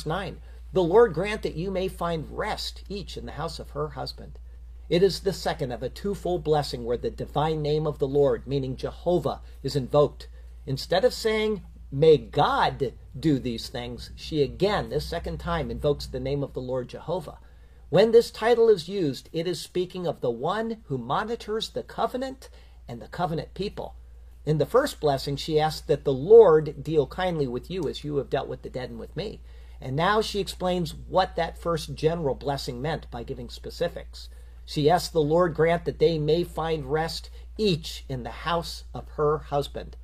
9. The Lord grant that you may find rest, each in the house of her husband. It is the second of a twofold blessing where the divine name of the Lord, meaning Jehovah, is invoked. Instead of saying, may God do these things, she again, this second time, invokes the name of the Lord Jehovah. When this title is used, it is speaking of the one who monitors the covenant and the covenant people. In the first blessing, she asks that the Lord deal kindly with you as you have dealt with the dead and with me. And now she explains what that first general blessing meant by giving specifics. She asks the Lord grant that they may find rest, each in the house of her husband.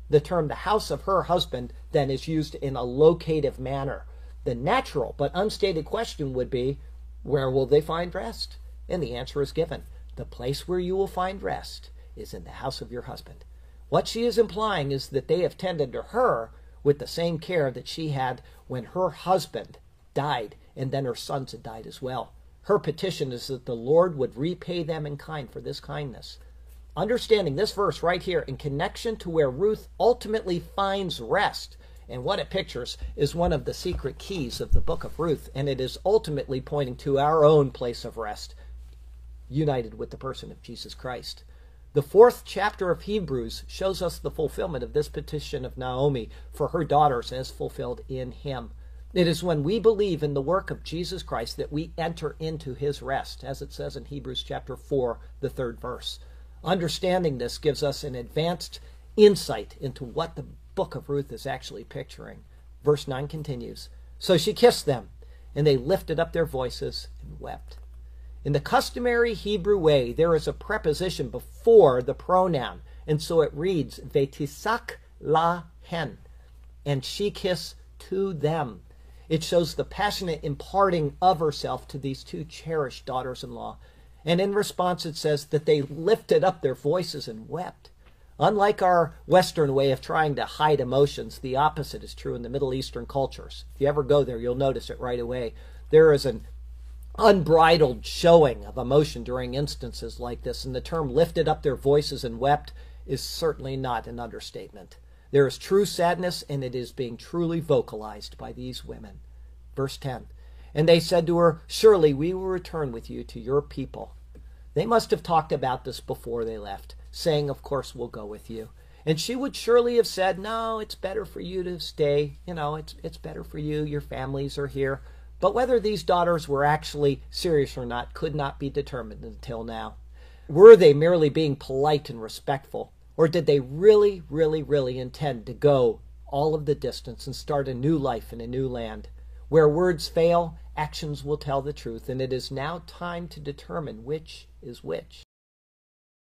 The term the house of her husband then is used in a locative manner. The natural but unstated question would be, where will they find rest? And the answer is given. The place where you will find rest is in the house of your husband. What she is implying is that they have tended to her with the same care that she had when her husband died, and then her sons had died as well. Her petition is that the Lord would repay them in kind for this kindness. Understanding this verse right here in connection to where Ruth ultimately finds rest, and what it pictures is one of the secret keys of the book of Ruth, and it is ultimately pointing to our own place of rest, united with the person of Jesus Christ. The 4th chapter of Hebrews shows us the fulfillment of this petition of Naomi for her daughters as fulfilled in him. It is when we believe in the work of Jesus Christ that we enter into his rest, as it says in Hebrews chapter 4, the 3rd verse. Understanding this gives us an advanced insight into what the book of Ruth is actually picturing. Verse 9 continues, so she kissed them, and they lifted up their voices and wept. In the customary Hebrew way, there is a preposition before the pronoun, and so it reads, Vetisak la hen, and she kissed to them. It shows the passionate imparting of herself to these two cherished daughters-in-law. And in response, it says that they lifted up their voices and wept. Unlike our Western way of trying to hide emotions, the opposite is true in the Middle Eastern cultures. If you ever go there, you'll notice it right away. There is an unbridled showing of emotion during instances like this, and the term lifted up their voices and wept is certainly not an understatement. There is true sadness, and it is being truly vocalized by these women. Verse 10, and they said to her, surely we will return with you to your people. They must have talked about this before they left, saying, of course we'll go with you. And she would surely have said, no, it's better for you to stay. You know, it's better for you. Your families are here. But whether these daughters were actually serious or not could not be determined until now. Were they merely being polite and respectful? Or did they really, really, really intend to go all of the distance and start a new life in a new land? Where words fail, actions will tell the truth, and it is now time to determine which is which.